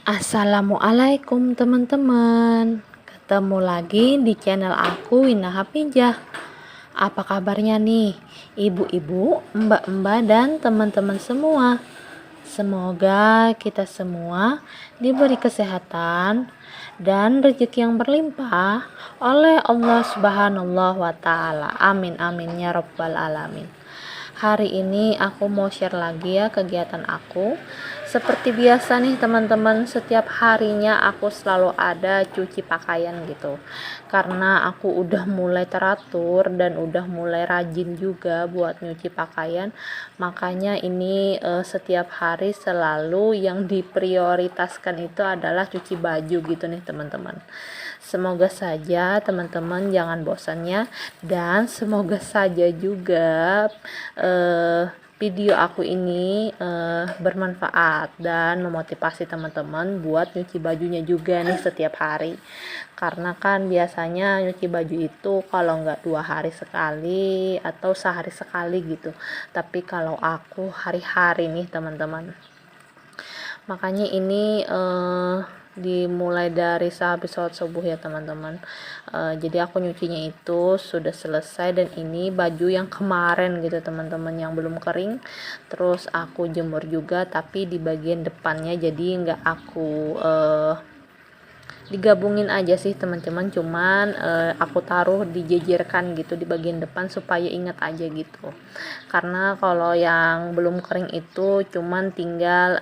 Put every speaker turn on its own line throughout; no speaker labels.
Assalamualaikum teman-teman. Ketemu lagi di channel aku, Wina Hafijah. Apa kabarnya nih ibu-ibu, mbak-mbak dan teman-teman semua? Semoga kita semua diberi kesehatan dan rezeki yang berlimpah oleh Allah Subhanahu wa taala. Amin amin ya rabbal alamin. Hari ini aku mau share lagi ya kegiatan aku. Seperti biasa nih teman-teman, setiap harinya aku selalu ada cuci pakaian gitu. Karena aku udah mulai teratur dan udah mulai rajin juga buat nyuci pakaian. Makanya ini setiap hari selalu yang diprioritaskan itu adalah cuci baju gitu nih teman-teman. Semoga saja teman-teman jangan bosannya, dan semoga saja juga video aku ini bermanfaat dan memotivasi teman-teman buat nyuci bajunya juga nih setiap hari. Karena kan biasanya nyuci baju itu kalau nggak 2 hari sekali atau sehari sekali gitu, tapi kalau aku hari-hari nih teman-teman. Makanya ini dimulai dari sehabis sholat subuh ya teman-teman. Jadi aku nyucinya itu sudah selesai, dan ini baju yang kemarin gitu teman-teman yang belum kering, terus aku jemur juga tapi di bagian depannya, jadi nggak aku digabungin aja sih teman-teman, cuman aku taruh dijejerkan gitu di bagian depan supaya ingat aja gitu. Karena kalau yang belum kering itu cuman tinggal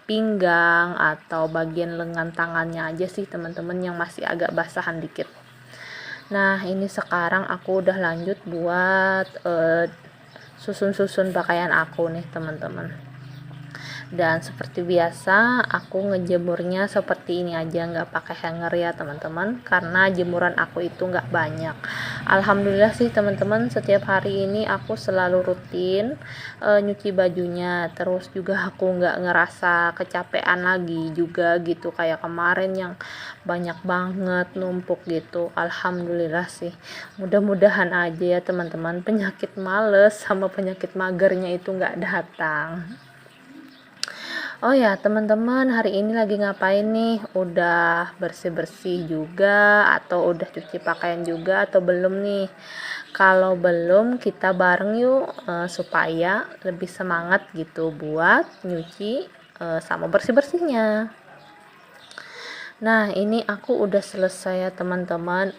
pinggang atau bagian lengan tangannya aja sih teman-teman yang masih agak basahan dikit. Nah ini sekarang aku udah lanjut buat susun-susun pakaian aku nih teman-teman. Dan seperti biasa aku ngejemurnya seperti ini aja, nggak pakai hanger ya teman-teman, karena jemuran aku itu nggak banyak. Alhamdulillah sih teman-teman, setiap hari ini aku selalu rutin nyuci bajunya. Terus juga aku nggak ngerasa kecapean lagi juga gitu kayak kemarin yang banyak banget numpuk gitu. Alhamdulillah sih, mudah-mudahan aja ya teman-teman penyakit males sama penyakit magernya itu nggak datang. Oh ya teman-teman, hari ini lagi ngapain nih? Udah bersih-bersih juga atau udah cuci pakaian juga atau belum nih? Kalau belum, kita bareng yuk supaya lebih semangat gitu buat nyuci sama bersih-bersihnya. Nah ini aku udah selesai ya teman-teman,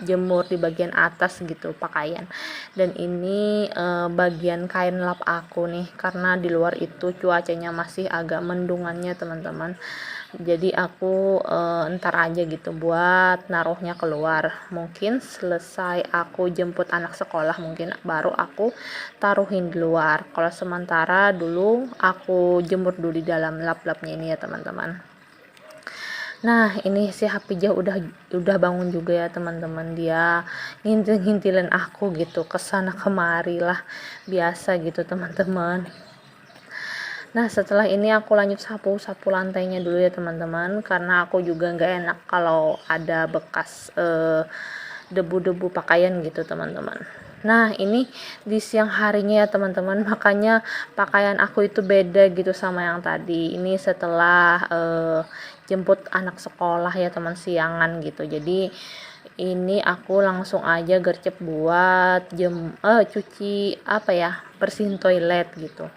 jemur di bagian atas gitu pakaian, dan ini bagian kain lap aku nih, karena di luar itu cuacanya masih agak mendungannya teman-teman. Jadi aku ntar aja gitu buat naruhnya keluar, mungkin selesai aku jemput anak sekolah mungkin baru aku taruhin di luar. Kalau sementara dulu aku jemur dulu di dalam lap-lapnya ini ya teman-teman. Nah ini si Hafijah udah bangun juga ya teman-teman, dia ngintil-ngintilin aku gitu kesana kemari lah, biasa gitu teman-teman. Nah setelah ini aku lanjut sapu lantainya dulu ya teman-teman, karena aku juga nggak enak kalau ada bekas debu-debu pakaian gitu teman-teman. Nah ini di siang harinya ya teman-teman, makanya pakaian aku itu beda gitu sama yang tadi. Ini setelah jemput anak sekolah ya teman, siangan gitu. Jadi ini aku langsung aja gercep buat cuci apa ya, bersihin toilet gitu.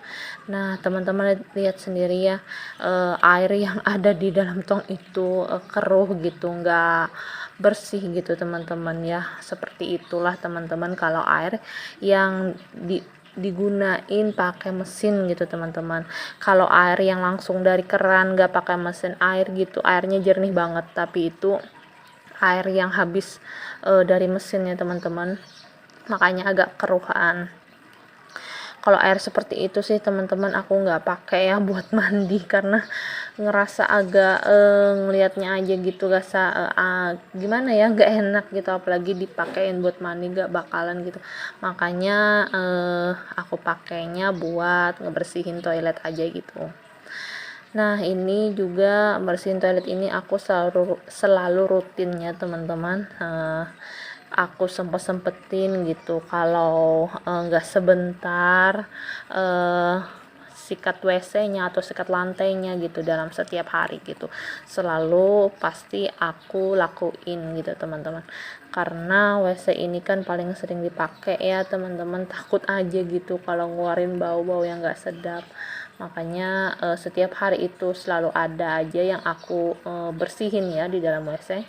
Nah teman-teman lihat sendiri ya, air yang ada di dalam tong itu keruh gitu, nggak bersih gitu teman-teman ya. Seperti itulah teman-teman kalau air yang digunain pakai mesin gitu teman-teman. Kalau air yang langsung dari keran nggak pakai mesin air gitu, airnya jernih banget, tapi itu air yang habis dari mesinnya teman-teman, makanya agak keruhan. Kalau air seperti itu sih teman-teman aku nggak pakai ya buat mandi, karena ngerasa agak ngelihatnya aja gitu rasa gimana ya, nggak enak gitu, apalagi dipakein buat mandi nggak bakalan gitu. Makanya aku pakainya buat ngebersihin toilet aja gitu. Nah ini juga bersihin toilet ini aku selalu rutinnya teman-teman. Aku sempetin gitu kalau nggak sebentar sikat WC-nya atau sikat lantainya gitu dalam setiap hari gitu, selalu pasti aku lakuin gitu teman-teman, karena WC ini kan paling sering dipakai ya teman-teman, takut aja gitu kalau ngeluarin bau-bau yang gak sedap. Makanya setiap hari itu selalu ada aja yang aku bersihin ya di dalam WC.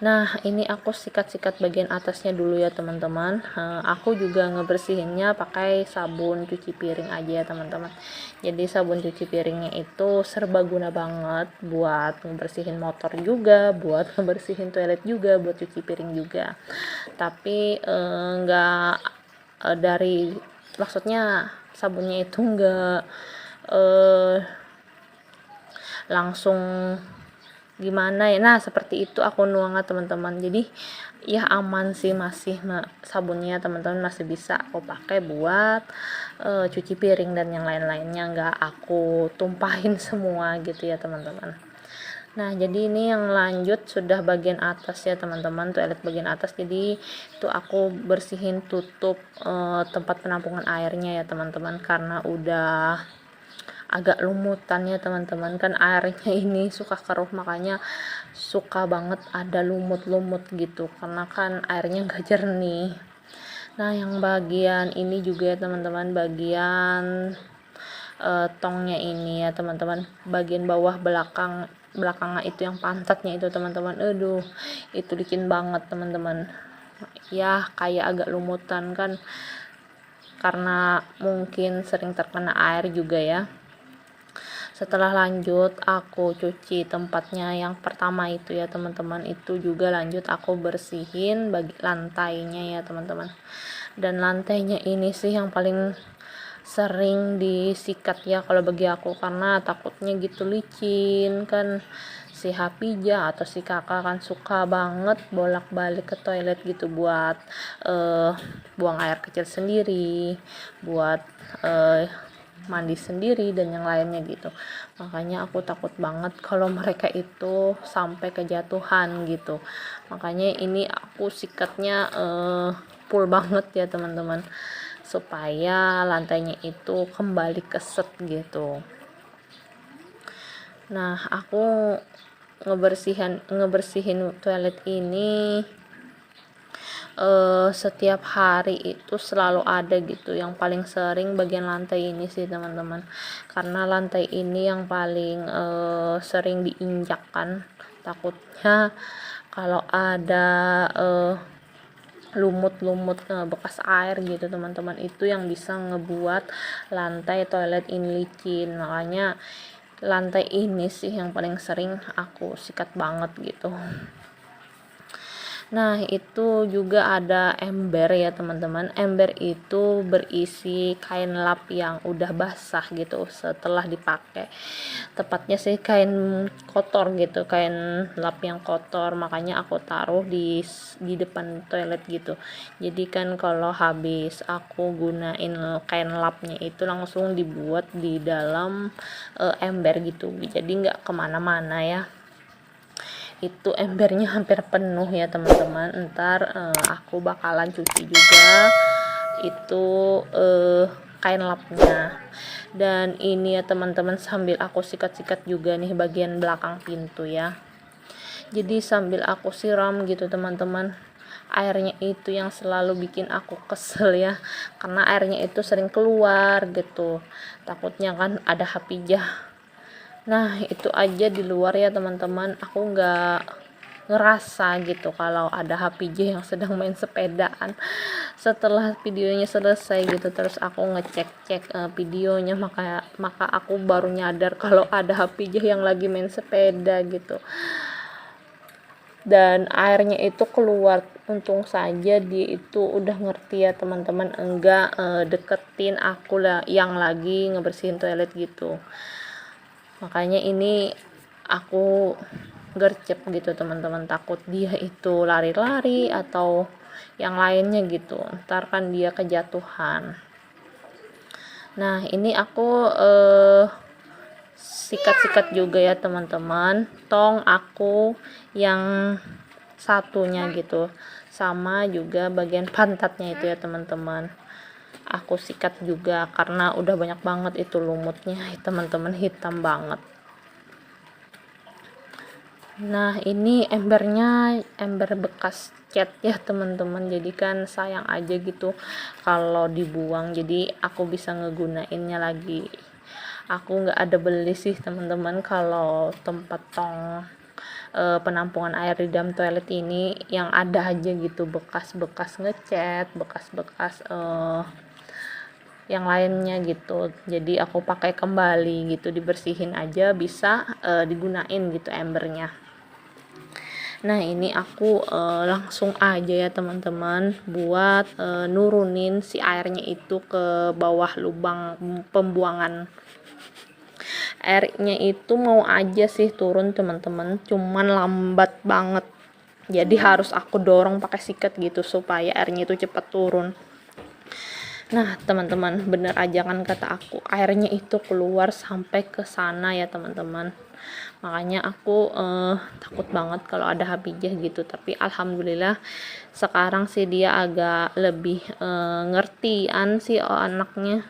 Nah, ini aku sikat-sikat bagian atasnya dulu ya teman-teman. Aku juga ngebersihinnya pakai sabun cuci piring aja ya teman-teman. Jadi sabun cuci piringnya itu serbaguna banget buat ngebersihin motor juga, buat ngebersihin toilet juga, buat cuci piring juga. Tapi enggak dari, maksudnya sabunnya itu enggak langsung gimana ya, nah seperti itu aku nuangnya teman-teman. Jadi ya aman sih, masih sabunnya teman-teman masih bisa aku pakai buat cuci piring dan yang lain-lainnya, nggak aku tumpahin semua gitu ya teman-teman. Nah jadi ini yang lanjut sudah bagian atas ya teman-teman, toilet bagian atas. Jadi itu aku bersihin tutup tempat penampungan airnya ya teman-teman, karena udah agak lumutan ya teman-teman, kan airnya ini suka keruh, makanya suka banget ada lumut-lumut gitu karena kan airnya gak jernih. Nah yang bagian ini juga ya teman-teman, bagian tongnya ini ya teman-teman, bagian bawah belakangnya itu yang pantatnya itu teman-teman, aduh itu licin banget teman-teman ya, kayak agak lumutan kan karena mungkin sering terkena air juga ya. Setelah lanjut aku cuci tempatnya yang pertama itu ya teman-teman, itu juga lanjut aku bersihin bagi lantainya ya teman-teman. Dan lantainya ini sih yang paling sering disikat ya kalau bagi aku, karena takutnya gitu licin kan. Si Hapija atau si kakak kan suka banget bolak-balik ke toilet gitu buat buang air kecil sendiri, buat mandi sendiri dan yang lainnya gitu. Makanya aku takut banget kalau mereka itu sampai kejatuhan gitu. Makanya ini aku sikatnya full banget ya teman-teman, supaya lantainya itu kembali keset gitu. Nah aku ngebersihin toilet ini setiap hari itu selalu ada gitu. Yang paling sering bagian lantai ini sih teman-teman, karena lantai ini yang paling sering diinjakkan. Takutnya kalau ada lumut-lumut bekas air gitu teman-teman, itu yang bisa ngebuat lantai toilet ini licin. Makanya lantai ini sih yang paling sering aku sikat banget gitu. Nah itu juga ada ember ya teman-teman. Ember itu berisi kain lap yang udah basah gitu setelah dipakai, tepatnya sih kain kotor gitu, kain lap yang kotor. Makanya aku taruh di depan toilet gitu. Jadi kan kalau habis aku gunain kain lapnya itu langsung dibuat di dalam ember gitu, jadi nggak kemana-mana ya. Itu embernya hampir penuh ya teman-teman. Ntar aku bakalan cuci juga itu kain lapnya. Dan ini ya teman-teman, sambil aku sikat-sikat juga nih bagian belakang pintu ya. Jadi sambil aku siram gitu teman-teman, airnya itu yang selalu bikin aku kesel ya, karena airnya itu sering keluar gitu, takutnya kan ada hapijah. Nah itu aja di luar ya teman-teman, aku nggak ngerasa gitu kalau ada HPJ yang sedang main sepedaan. Setelah videonya selesai gitu, terus aku ngecek videonya, maka aku baru nyadar kalau ada HPJ yang lagi main sepeda gitu. Dan airnya itu keluar, untung saja dia itu udah ngerti ya teman-teman, enggak deketin aku lah yang lagi ngebersihin toilet gitu. Makanya ini aku gercep gitu teman-teman, takut dia itu lari-lari atau yang lainnya gitu, ntar kan dia kejatuhan. Nah ini aku sikat-sikat juga ya teman-teman, tong aku yang satunya gitu, sama juga bagian pantatnya itu ya teman-teman. aku sikat juga karena udah banyak banget itu lumutnya teman-teman, hitam banget. Nah ini embernya ember bekas cat ya teman-teman, jadi kan sayang aja gitu kalau dibuang, jadi aku bisa ngegunainnya lagi. Aku nggak ada beli sih teman-teman kalau tempat tong penampungan air di dalam toilet ini, yang ada aja gitu bekas-bekas ngecat, bekas-bekas yang lainnya gitu, jadi aku pakai kembali gitu, dibersihin aja bisa digunain gitu embernya. Nah ini aku langsung aja ya teman-teman buat nurunin si airnya itu ke bawah lubang pembuangan. Airnya itu mau aja sih turun teman-teman, cuman lambat banget, jadi harus aku dorong pakai sikat gitu supaya airnya itu cepat turun. Nah teman-teman, bener aja kan kata aku, airnya itu keluar sampai ke sana ya teman-teman. Makanya aku takut banget kalau ada Hapijah gitu, tapi alhamdulillah sekarang sih dia agak lebih ngertian sih anaknya,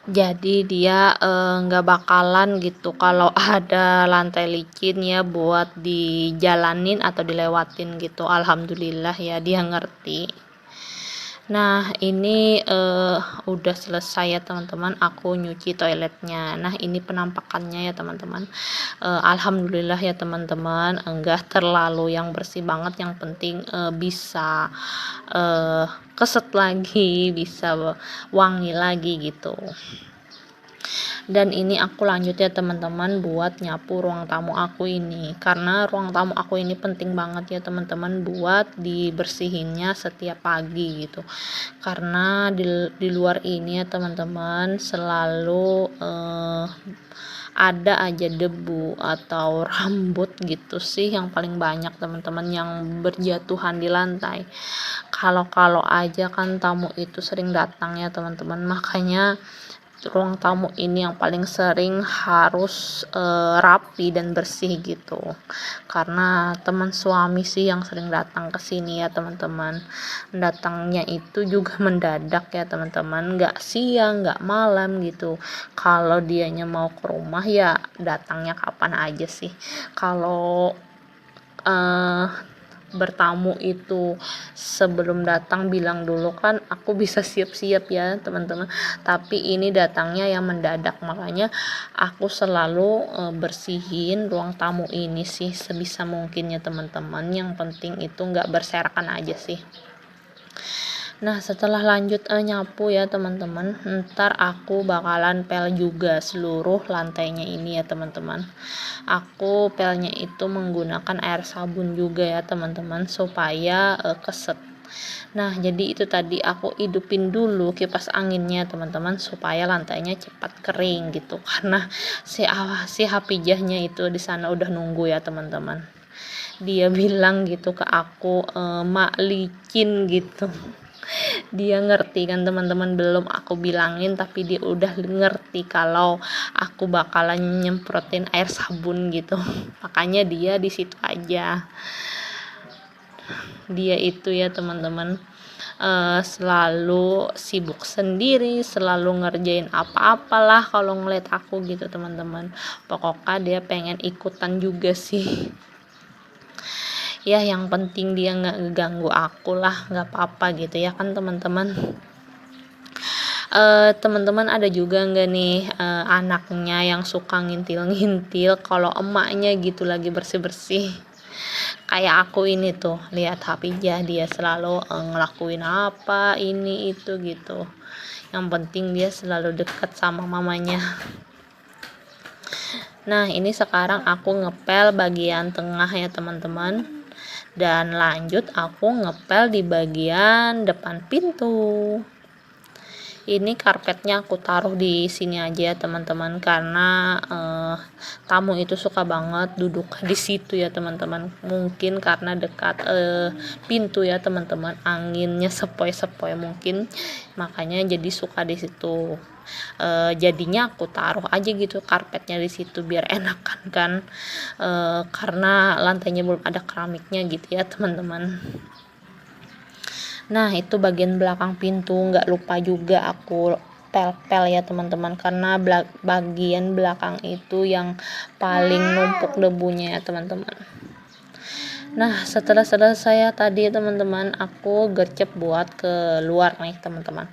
jadi dia nggak bakalan gitu kalau ada lantai licin ya buat dijalanin atau dilewatin gitu. Alhamdulillah ya, dia ngerti. Nah ini udah selesai ya teman-teman, aku nyuci toiletnya. Nah ini penampakannya ya teman-teman. Alhamdulillah ya teman-teman, enggak terlalu yang bersih banget, yang penting bisa keset lagi, bisa wangi lagi gitu. Dan ini aku lanjut ya teman-teman buat nyapu ruang tamu aku ini, karena ruang tamu aku ini penting banget ya teman-teman buat dibersihinnya setiap pagi gitu, karena di luar ini ya teman-teman selalu ada aja debu atau rambut gitu sih yang paling banyak teman-teman yang berjatuhan di lantai. Kalau aja kan tamu itu sering datang ya teman-teman, makanya ruang tamu ini yang paling sering harus rapi dan bersih gitu, karena teman suami sih yang sering datang ke sini ya teman-teman. Datangnya itu juga mendadak ya teman-teman, nggak siang nggak malam gitu. Kalau dianya mau ke rumah ya datangnya kapan aja sih. Kalau bertamu itu sebelum datang bilang dulu kan aku bisa siap-siap ya teman-teman, tapi ini datangnya yang mendadak, makanya aku selalu bersihin ruang tamu ini sih sebisa mungkin ya teman-teman, yang penting itu nggak berserakan aja sih. Nah setelah lanjut nyapu ya teman-teman, ntar aku bakalan pel juga seluruh lantainya ini ya teman-teman. Aku pelnya itu menggunakan air sabun juga ya teman-teman supaya keset. Nah jadi itu tadi aku hidupin dulu kipas anginnya teman-teman supaya lantainya cepat kering gitu, karena si Hapijahnya itu di sana udah nunggu ya teman-teman. Dia bilang gitu ke aku, mak licin gitu. Dia ngerti kan teman-teman, belum aku bilangin tapi dia udah ngerti kalau aku bakalan nyemprotin air sabun gitu. Makanya dia di situ aja. Dia itu ya teman-teman selalu sibuk sendiri, selalu ngerjain apa-apalah kalau ngeliat aku gitu teman-teman. Pokoknya dia pengen ikutan juga sih. Ya yang penting dia nggak ngeganggu aku lah, nggak apa-apa gitu ya kan teman-teman. Teman-teman ada juga nggak nih anaknya yang suka ngintil-ngintil kalau emaknya gitu lagi bersih-bersih? Kayak aku ini tuh, lihat Hapijah dia selalu ngelakuin apa ini itu gitu, yang penting dia selalu dekat sama mamanya. Nah ini sekarang aku ngepel bagian tengah ya teman-teman, dan lanjut aku ngepel di bagian depan pintu. Ini karpetnya aku taruh di sini aja ya teman-teman, karena tamu itu suka banget duduk di situ ya teman-teman. Mungkin karena dekat pintu ya teman-teman, anginnya sepoi-sepoi mungkin, makanya jadi suka di situ. Jadinya aku taruh aja gitu karpetnya di situ biar enakan kan, karena lantainya belum ada keramiknya gitu ya teman-teman. Nah, itu bagian belakang pintu, nggak lupa juga aku pel-pel ya teman-teman, karena bagian belakang itu yang paling numpuk debunya ya teman-teman. Nah, setelah selesai tadi teman-teman, aku gercep buat ke luar nih teman-teman,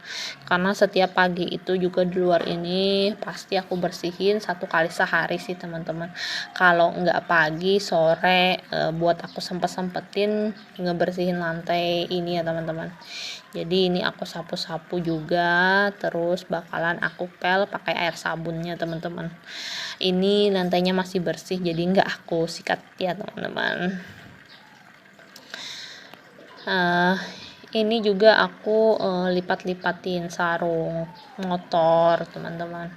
karena setiap pagi itu juga di luar ini pasti aku bersihin 1 kali sehari sih teman-teman. Kalau nggak pagi, sore, buat aku sempet-sempetin ngebersihin lantai ini ya teman-teman. Jadi ini aku sapu-sapu juga, terus bakalan aku pel pakai air sabunnya teman-teman. Ini lantainya masih bersih, jadi nggak aku sikat ya teman-teman. Ini juga aku lipat-lipatin sarung motor teman-teman.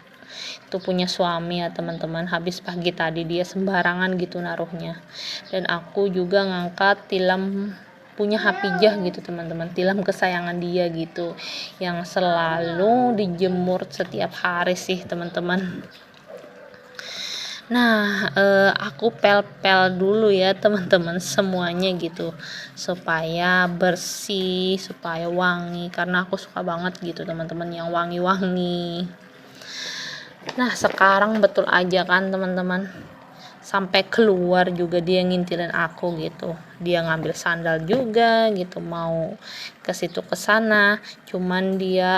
Itu punya suami ya teman-teman, habis pagi tadi dia sembarangan gitu naruhnya. Dan aku juga ngangkat tilam punya Hapijah gitu teman-teman, tilam kesayangan dia gitu, yang selalu dijemur setiap hari sih teman-teman. Nah, aku pel-pel dulu ya teman-teman semuanya gitu, supaya bersih, supaya wangi, karena aku suka banget gitu teman-teman yang wangi-wangi. Nah, sekarang betul aja kan teman-teman, sampai keluar juga dia ngintilin aku gitu, dia ngambil sandal juga gitu, mau ke situ ke sana, cuman dia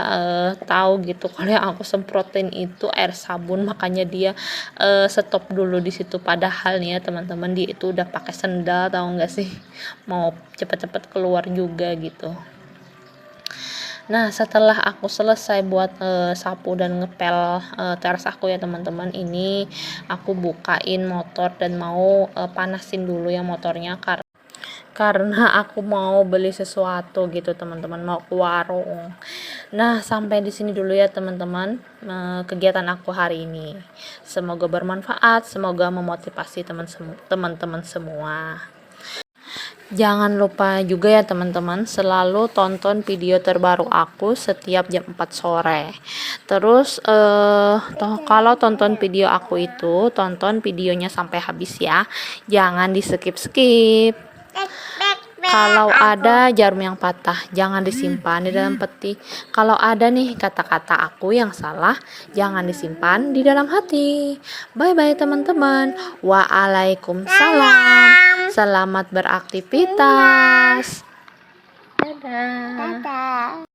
tahu gitu kalau yang aku semprotin itu air sabun, makanya dia stop dulu di situ. Padahal nih ya teman-teman, dia itu udah pakai sendal, tahu nggak sih, mau cepet-cepet keluar juga gitu. Nah, setelah aku selesai buat sapu dan ngepel teras aku ya teman-teman, ini aku bukain motor dan mau panasin dulu ya motornya, karena aku mau beli sesuatu gitu teman-teman, mau ke warung. Nah, sampai di sini dulu ya teman-teman kegiatan aku hari ini. Semoga bermanfaat, semoga memotivasi teman-teman semua. Jangan lupa juga ya teman-teman, selalu tonton video terbaru aku setiap jam 4 sore. Terus kalau tonton video aku itu, tonton videonya sampai habis ya. Jangan di skip-skip. Kalau ada jarum yang patah, jangan disimpan di dalam peti. Kalau ada nih kata-kata aku yang salah, jangan disimpan di dalam hati. Bye-bye teman-teman. Waalaikumsalam. Selamat beraktivitas. Dadah.